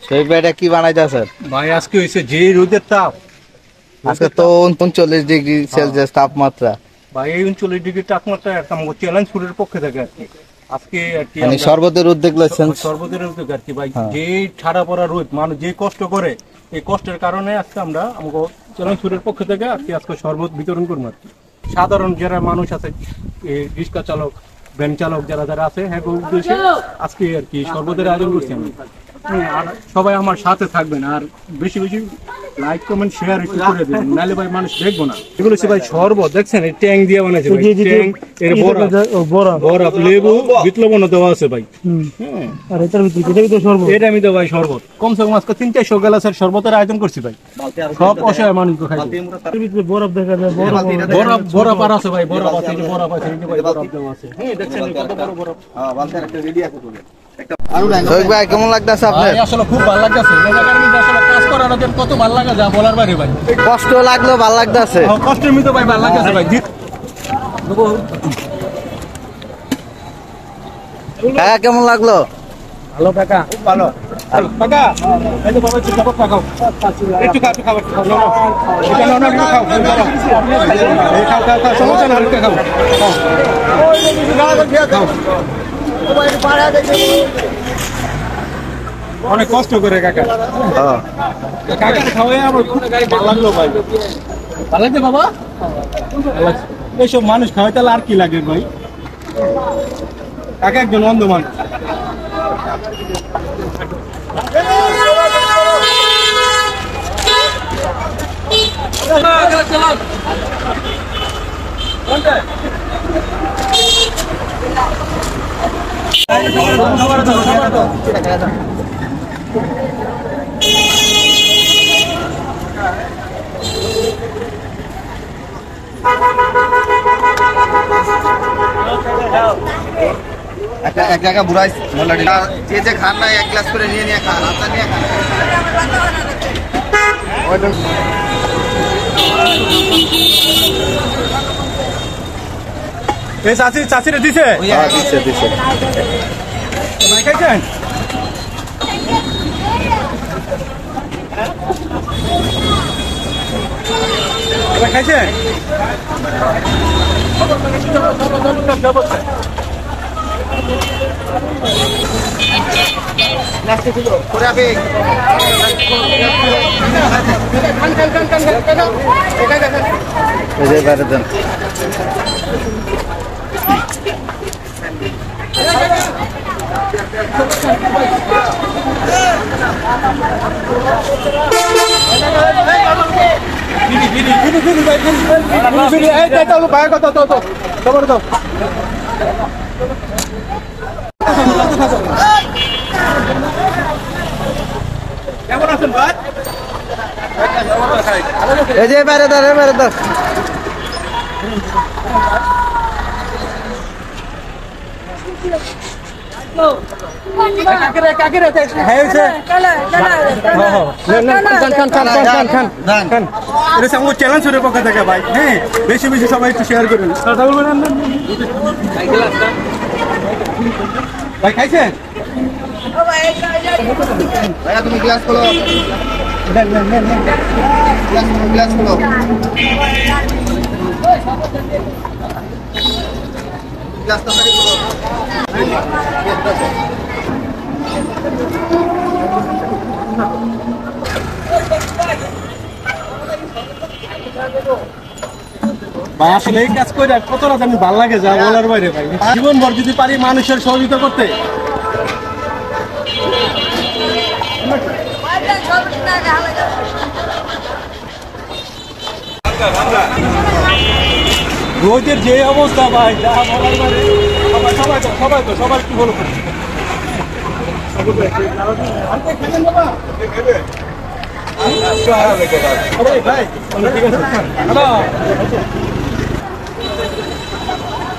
সেই ভাইটা কি বানাইতেছেন ভাই? আজকে হয়েছে যে রোদের তাপ, আজকে তো 39 ডিগ্রি সেলসিয়াস তাপমাত্রা। ভাই এই 39 ডিগ্রি তাপমাত্রা একটা আমাদের চ্যালেঞ্জ ফুডের পক্ষে থাকে আর কি। আজকে আর কি মানে আমরা শরবতের উদ্যোগ লইছেন। সর্বদের উদ্যোগ আর কি ভাই। হ্যাঁ। যে ঠাড়া পড়া রোদ, মানুষ যে কষ্ট করে, এই কষ্টের কারণে আজকে আমরা আমাকে চ্যালেঞ্জ ফুডের পক্ষ থেকে আজকে শরবত বিতরণ করবো আর কি। সাধারণ যারা মানুষ আছে, রিক্সা চালক, ভ্যান চালক যারা যারা আছে, হ্যাঁ উদ্দেশ্যে আজকে আর কি শরবতের আয়োজন করছি আমি। আর সবাই আমার সাথে থাকবেন, আর বেশি বেশি লাইক কমেন্ট শেয়ার একটু করে দেবেন, নাহলে ভাই মানুষ দেখবো না। এগুলো হচ্ছে ভাই শরবত, দেখছেন এই ট্যাং দিয়ে বানাইছে ভাই। ট্যাং এর বরফ লেবু বিট লবণ দেওয়া আছে ভাই। আর এটার ভিতরে শরবত, এটা আমি তো ভাই শরবত কমসে কম আজকে 300-400 গ্লাসের শরবতের আয়োজন করছি ভাই, সব অসহায় মানুষকে খাইছে। বরফ দেখা যায়, বরফ আর আছে ভাই, বরফ আছে, এই যে বরফ আছে, এই যে ভাই বরফ দেওয়া আছে। হ্যাঁ দেখছেন কত বড় বরফ। শফিক ভাই কেমন লাগতেছে আপনার? আসলে খুব ভালো লাগতেছে, আসলে কাজ করার আগে কত ভালো লাগে যা বলার বাইরে ভাই। কষ্ট লাগলো ভালো লাগতেছে। কষ্টের মধ্যে ভাই ভালো লাগতেছে ভাই। কাকা কেমন লাগলো? ভালো কাকা, খুব ভালো কাকা। এই যে বাবা একটু খাবার খাও, একটু খাও, একটু খাবার খাও, নাও এটা নাও, না খাও, এই খাও খাও খাও, সমস্যা না, হালকা খাও খাও। অনেক কষ্ট করে কাকা, কাকা খাওয়াই আমার খুব ভালো লাগলো ভাই। ভালো লাগছে বাবা? এইসব মানুষ খাওয়াই তাহলে আর কি লাগে ভাই? কাকা একজন অন্ধ মানুষ। এক জায়গা বুড়াই যে যে খান না এক গ্লাস করে নিয়ে নিয়ে খান, আপনার নিয়ে খান। এই চাষিরে দিছে দিচ্ছে দিচ্ছে। ভাই খাইছেন? ভাই খাইছেন? বাইরে দেন। কেমন আছেন ভাই? এই যে বাইরে দাঁড়, বাইরে দাঁড়। চ্যালেঞ্জের পক্ষ থেকে ভাই, হ্যাঁ বেশি বেশি সবাই একটু শেয়ার করুন ভাই। খাইছেন? ভাইয়া তুমি গ্লাস খোলো, গ্লাস খোলো। গ্লাসটা সারি খোলো। ভাই আসলে এই কাজ করে কতটা জানি ভালো লাগে যা বলার বাইরে ভাই। জীবনভর যদি পারি মানুষের সহযোগিতা করতে। রোদের যে অবস্থা ভাই, যা বলার বাইরে। সবাই কি বলবো?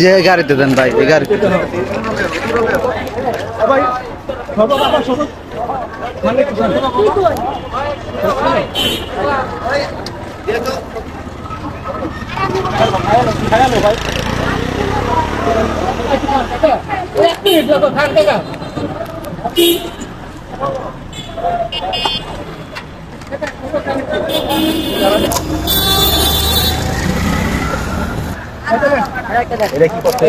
যে গাড়িতে দেন ভাই, এই গাড়িতে দেন। ভাই এটা কি করতে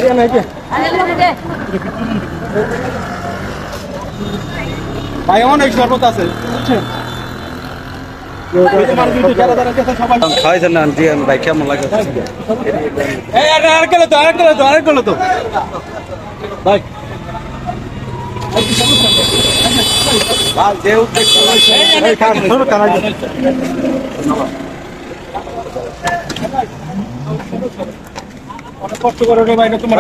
ভাই অনেক শরবত আছে বুঝছেন খাওয়াইছেন না আন্টি ভাই কেমন লাগে আরেক গেলো তো ভাই অনেক কষ্ট করে রে ভাই তোমার